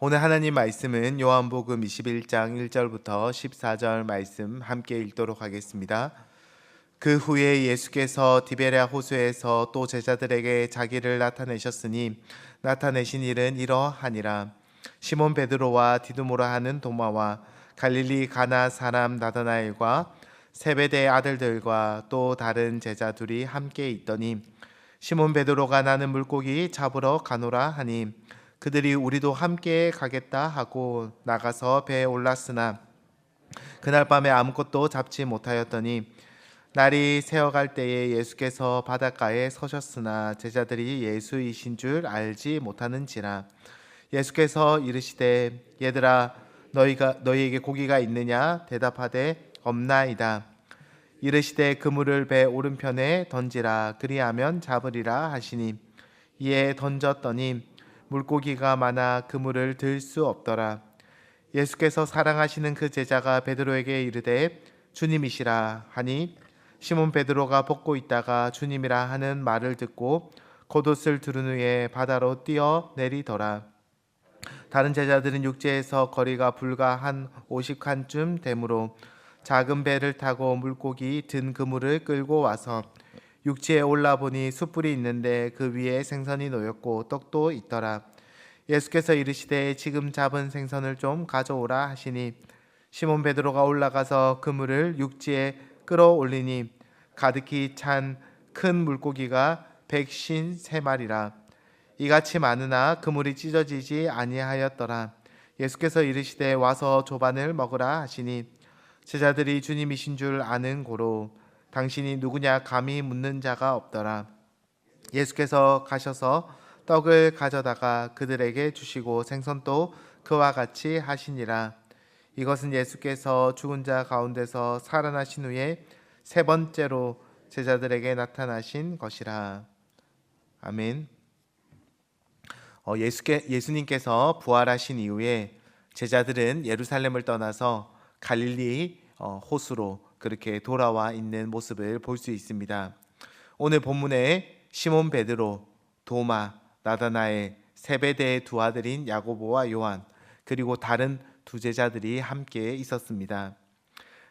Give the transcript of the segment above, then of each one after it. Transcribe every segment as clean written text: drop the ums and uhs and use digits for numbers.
오늘 하나님 말씀은 요한복음 21장 1절부터 14절 말씀 함께 읽도록 하겠습니다. 그 후에 예수께서 디베랴 호수에서 또 제자들에게 자기를 나타내셨으니 나타내신 일은 이러하니라. 시몬 베드로와 디두모라 하는 도마와 갈릴리 가나 사람 나다나엘과 세베대의 아들들과 또 다른 제자 둘이 함께 있더니 시몬 베드로가 나는 물고기 잡으러 가노라 하니 그들이 우리도 함께 가겠다 하고 나가서 배에 올랐으나 그날 밤에 아무것도 잡지 못하였더니 날이 새어갈 때에 예수께서 바닷가에 서셨으나 제자들이 예수이신 줄 알지 못하는지라. 예수께서 이르시되 얘들아 너희에게 고기가 있느냐 대답하되 없나이다. 이르시되 그물을 배 오른편에 던지라 그리하면 잡으리라 하시니 이에 던졌더니 물고기가 많아 그물을 들 수 없더라. 예수께서 사랑하시는 그 제자가 베드로에게 이르되 주님이시라 하니 시몬 베드로가 벗고 있다가 주님이라 하는 말을 듣고 겉옷을 두른 후에 바다로 뛰어 내리더라. 다른 제자들은 육지에서 거리가 불과 한 50칸쯤 되므로 작은 배를 타고 물고기 든 그물을 끌고 와서 육지에 올라보니 숯불이 있는데 그 위에 생선이 놓였고 떡도 있더라. 예수께서 이르시되 지금 잡은 생선을 좀 가져오라 하시니 시몬 베드로가 올라가서 그물을 육지에 끌어올리니 가득히 찬 큰 물고기가 153마리라. 이같이 많으나 그물이 찢어지지 아니하였더라. 예수께서 이르시되 와서 조반을 먹으라 하시니 제자들이 주님이신 줄 아는 고로 당신이 누구냐 감히 묻는 자가 없더라. 예수께서 가셔서 떡을 가져다가 그들에게 주시고 생선도 그와 같이 하시니라. 이것은 예수께서 죽은 자 가운데서 살아나신 후에 세 번째로 제자들에게 나타나신 것이라. 아멘. 예수님께서 부활하신 이후에 제자들은 예루살렘을 떠나서 갈릴리 호수로 그렇게 돌아와 있는 모습을 볼 수 있습니다. 오늘 본문에 시몬 베드로, 도마, 나다나엘, 세베대의 두 아들인 야고보와 요한 그리고 다른 두 제자들이 함께 있었습니다.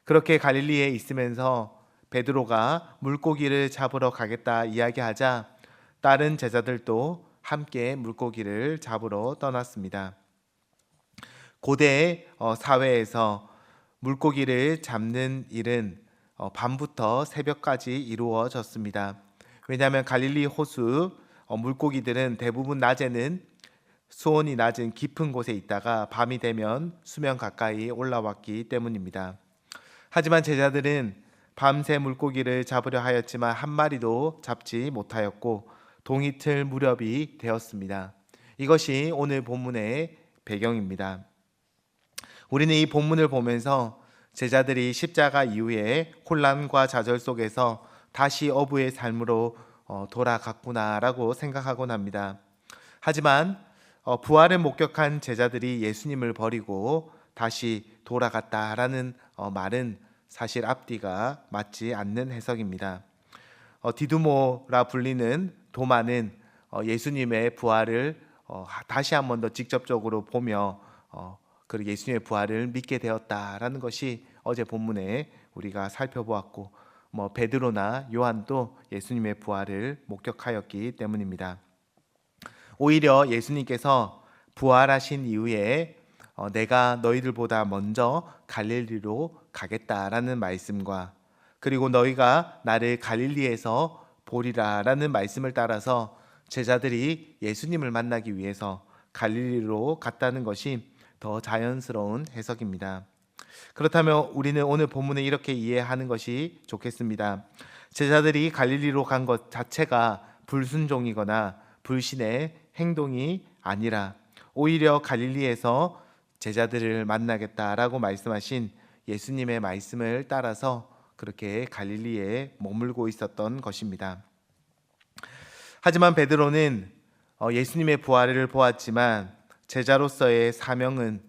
그렇게 갈릴리에 있으면서 베드로가 물고기를 잡으러 가겠다 이야기하자 다른 제자들도 함께 물고기를 잡으러 떠났습니다. 고대 사회에서 물고기를 잡는 일은 밤부터 새벽까지 이루어졌습니다. 왜냐하면 갈릴리 호수 물고기들은 대부분 낮에는 수온이 낮은 깊은 곳에 있다가 밤이 되면 수면 가까이 올라왔기 때문입니다. 하지만 제자들은 밤새 물고기를 잡으려 하였지만 한 마리도 잡지 못하였고 동이틀 무렵이 되었습니다. 이것이 오늘 본문의 배경입니다. 우리는 이 본문을 보면서 제자들이 십자가 이후에 혼란과 좌절 속에서 다시 어부의 삶으로 돌아갔구나라고 생각하곤 합니다. 하지만 부활을 목격한 제자들이 예수님을 버리고 다시 돌아갔다라는 말은 사실 앞뒤가 맞지 않는 해석입니다. 디두모라 불리는 도마는 예수님의 부활을 다시 한 번 더 직접적으로 보며 그리고 예수님의 부활을 믿게 되었다라는 것이 어제 본문에 우리가 살펴보았고 베드로나 요한도 예수님의 부활을 목격하였기 때문입니다. 오히려 예수님께서 부활하신 이후에 내가 너희들보다 먼저 갈릴리로 가겠다라는 말씀과 그리고 너희가 나를 갈릴리에서 보리라라는 말씀을 따라서 제자들이 예수님을 만나기 위해서 갈릴리로 갔다는 것이 더 자연스러운 해석입니다. 그렇다면 우리는 오늘 본문을 이렇게 이해하는 것이 좋겠습니다. 제자들이 갈릴리로 간 것 자체가 불순종이거나 불신의 행동이 아니라 오히려 갈릴리에서 제자들을 만나겠다라고 말씀하신 예수님의 말씀을 따라서 그렇게 갈릴리에 머물고 있었던 것입니다. 하지만 베드로는 예수님의 부활을 보았지만 제자로서의 사명은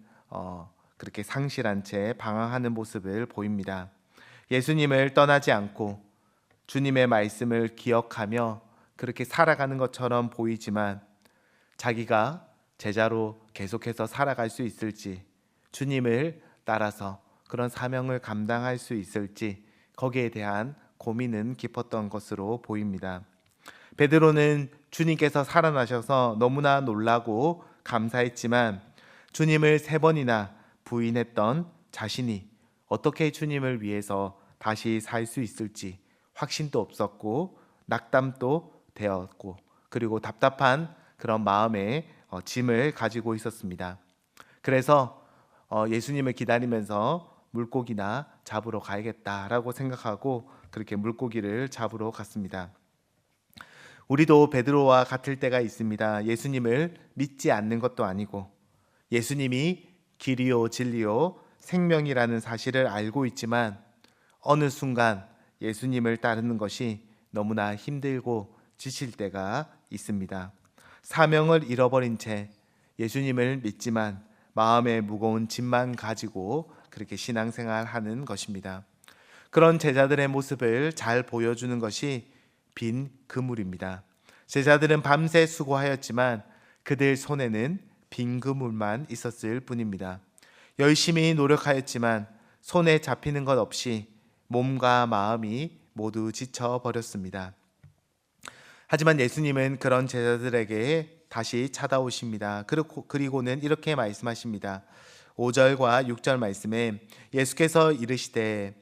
그렇게 상실한 채 방황하는 모습을 보입니다. 예수님을 떠나지 않고 주님의 말씀을 기억하며 그렇게 살아가는 것처럼 보이지만 자기가 제자로 계속해서 살아갈 수 있을지, 주님을 따라서 그런 사명을 감당할 수 있을지 거기에 대한 고민은 깊었던 것으로 보입니다. 베드로는 주님께서 살아나셔서 너무나 놀라고 감사했지만 주님을 3번이나 부인했던 자신이 어떻게 주님을 위해서 다시 살 수 있을지 확신도 없었고 낙담도 되었고 그리고 답답한 그런 마음의 짐을 가지고 있었습니다. 그래서 예수님을 기다리면서 물고기나 잡으러 가야겠다라고 생각하고 그렇게 물고기를 잡으러 갔습니다. 우리도 베드로와 같을 때가 있습니다. 예수님을 믿지 않는 것도 아니고 예수님이 길이요 진리요 생명이라는 사실을 알고 있지만 어느 순간 예수님을 따르는 것이 너무나 힘들고 지칠 때가 있습니다. 사명을 잃어버린 채 예수님을 믿지만 마음에 무거운 짐만 가지고 그렇게 신앙생활하는 것입니다. 그런 제자들의 모습을 잘 보여주는 것이 빈 그물입니다. 제자들은 밤새 수고하였지만 그들 손에는 빈 그물만 있었을 뿐입니다. 열심히 노력하였지만 손에 잡히는 것 없이 몸과 마음이 모두 지쳐버렸습니다. 하지만 예수님은 그런 제자들에게 다시 찾아오십니다. 그리고는 이렇게 말씀하십니다. 5절과 6절 말씀에 예수께서 이르시되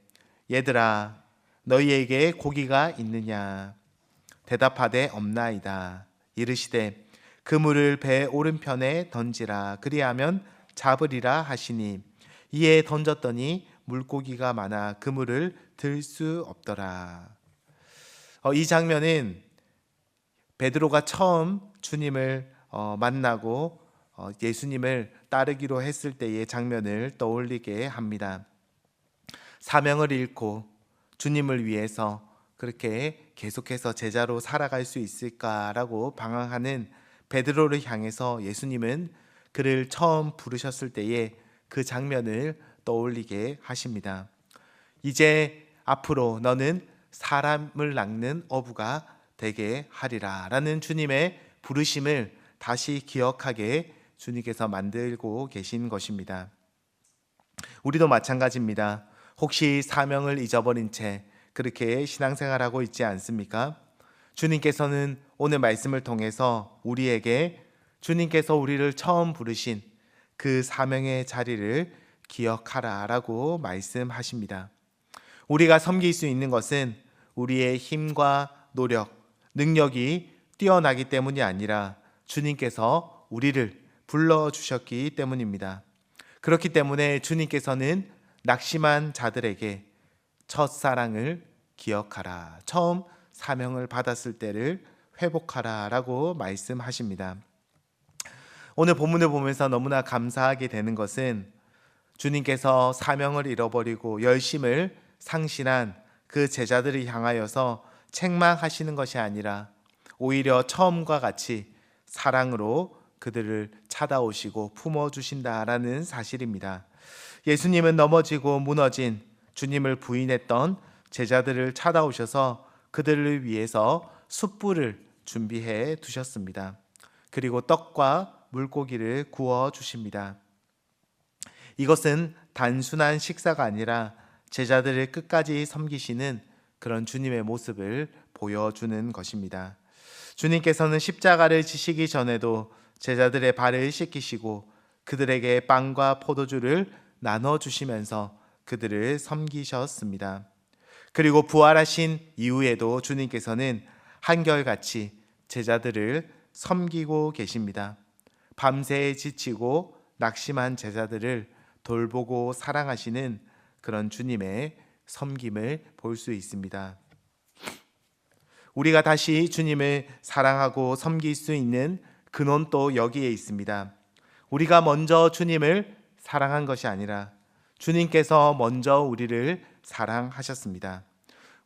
얘들아 너희에게 고기가 있느냐 대답하되 없나이다. 이르시되 그물을 배 오른편에 던지라 그리하면 잡으리라 하시니 이에 던졌더니 물고기가 많아 그물을 들 수 없더라. 이 장면은 베드로가 처음 주님을 만나고 예수님을 따르기로 했을 때의 장면을 떠올리게 합니다. 사명을 잃고 주님을 위해서 그렇게 계속해서 제자로 살아갈 수 있을까라고 방황하는 베드로를 향해서 예수님은 그를 처음 부르셨을 때의 그 장면을 떠올리게 하십니다. 이제 앞으로 너는 사람을 낚는 어부가 되게 하리라 라는 주님의 부르심을 다시 기억하게 주님께서 만들고 계신 것입니다. 우리도 마찬가지입니다. 혹시 사명을 잊어버린 채 그렇게 신앙생활하고 있지 않습니까? 주님께서는 오늘 말씀을 통해서 우리에게 주님께서 우리를 처음 부르신 그 사명의 자리를 기억하라 라고 말씀하십니다. 우리가 섬길 수 있는 것은 우리의 힘과 노력, 능력이 뛰어나기 때문이 아니라 주님께서 우리를 불러주셨기 때문입니다. 그렇기 때문에 주님께서는 낙심한 자들에게 첫사랑을 기억하라, 처음 사명을 받았을 때를 회복하라 라고 말씀하십니다. 오늘 본문을 보면서 너무나 감사하게 되는 것은 주님께서 사명을 잃어버리고 열심을 상실한 그 제자들을 향하여서 책망하시는 것이 아니라 오히려 처음과 같이 사랑으로 그들을 찾아오시고 품어주신다라는 사실입니다. 예수님은 넘어지고 무너진 주님을 부인했던 제자들을 찾아오셔서 그들을 위해서 숯불을 준비해 두셨습니다. 그리고 떡과 물고기를 구워 주십니다. 이것은 단순한 식사가 아니라 제자들을 끝까지 섬기시는 그런 주님의 모습을 보여주는 것입니다. 주님께서는 십자가를 지시기 전에도 제자들의 발을 씻기시고 그들에게 빵과 포도주를 나눠주시면서 그들을 섬기셨습니다. 그리고 부활하신 이후에도 주님께서는 한결같이 제자들을 섬기고 계십니다. 밤새 지치고 낙심한 제자들을 돌보고 사랑하시는 그런 주님의 섬김을 볼 수 있습니다. 우리가 다시 주님을 사랑하고 섬길 수 있는 근원도 여기에 있습니다. 우리가 먼저 주님을 사랑한 것이 아니라 주님께서 먼저 우리를 사랑하셨습니다.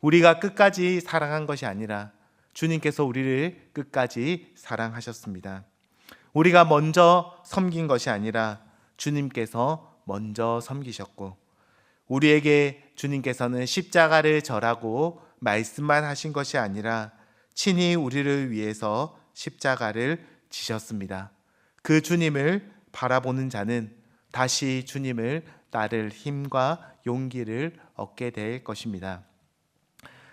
우리가 끝까지 사랑한 것이 아니라 주님께서 우리를 끝까지 사랑하셨습니다. 우리가 먼저 섬긴 것이 아니라 주님께서 먼저 섬기셨고 우리에게 주님께서는 십자가를 절하고 말씀만 하신 것이 아니라 친히 우리를 위해서 십자가를 지셨습니다. 그 주님을 바라보는 자는 다시 주님을 따를 힘과 용기를 얻게 될 것입니다.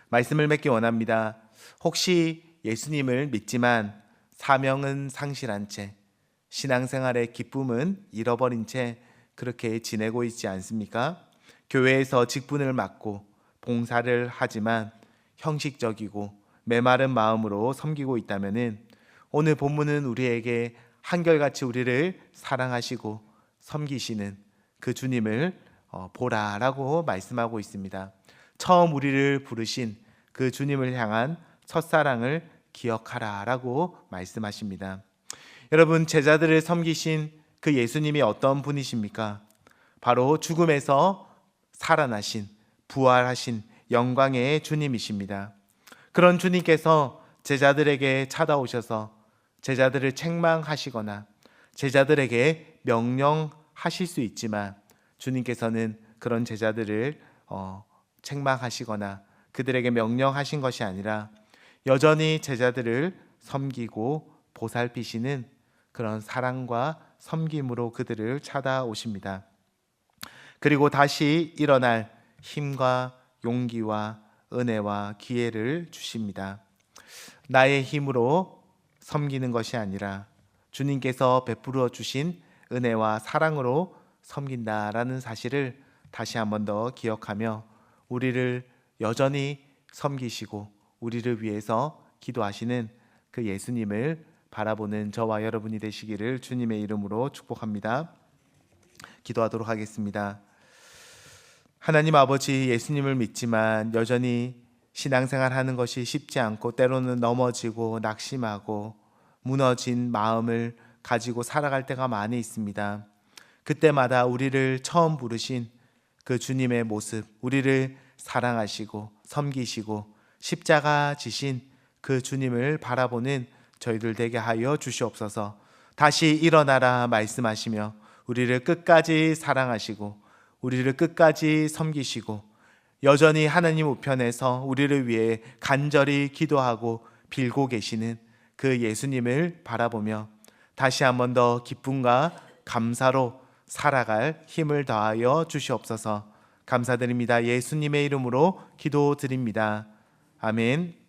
말씀을 맺기 원합니다. 혹시 예수님을 믿지만 사명은 상실한 채, 신앙생활의 기쁨은 잃어버린 채 그렇게 지내고 있지 않습니까? 교회에서 직분을 맡고 봉사를 하지만 형식적이고 메마른 마음으로 섬기고 있다면 오늘 본문은 우리에게 한결같이 우리를 사랑하시고 섬기시는 그 주님을 보라라고 말씀하고 있습니다. 처음 우리를 부르신 그 주님을 향한 첫사랑을 기억하라라고 말씀하십니다. 여러분, 제자들을 섬기신 그 예수님이 어떤 분이십니까? 바로 죽음에서 살아나신, 부활하신 영광의 주님이십니다. 그런 주님께서 제자들에게 찾아오셔서 제자들을 책망하시거나 제자들에게 명령하실 수 있지만 주님께서는 그런 제자들을 책망하시거나 그들에게 명령하신 것이 아니라 여전히 제자들을 섬기고 보살피시는 그런 사랑과 섬김으로 그들을 찾아오십니다. 그리고 다시 일어날 힘과 용기와 은혜와 기회를 주십니다. 나의 힘으로 섬기는 것이 아니라 주님께서 베풀어 주신 은혜와 사랑으로 섬긴다라는 사실을 다시 한 번 더 기억하며 우리를 여전히 섬기시고 우리를 위해서 기도하시는 그 예수님을 바라보는 저와 여러분이 되시기를 주님의 이름으로 축복합니다. 기도하도록 하겠습니다. 하나님 아버지, 예수님을 믿지만 여전히 신앙생활 하는 것이 쉽지 않고 때로는 넘어지고 낙심하고 무너진 마음을 가지고 살아갈 때가 많이 있습니다. 그때마다 우리를 처음 부르신 그 주님의 모습, 우리를 사랑하시고 섬기시고 십자가 지신 그 주님을 바라보는 저희들 되게 하여 주시옵소서. 다시 일어나라 말씀하시며 우리를 끝까지 사랑하시고 우리를 끝까지 섬기시고 여전히 하나님 우편에서 우리를 위해 간절히 기도하고 빌고 계시는 그 예수님을 바라보며 다시 한 번 더 기쁨과 감사로 살아갈 힘을 더하여 주시옵소서. 감사드립니다. 예수님의 이름으로 기도드립니다. 아멘.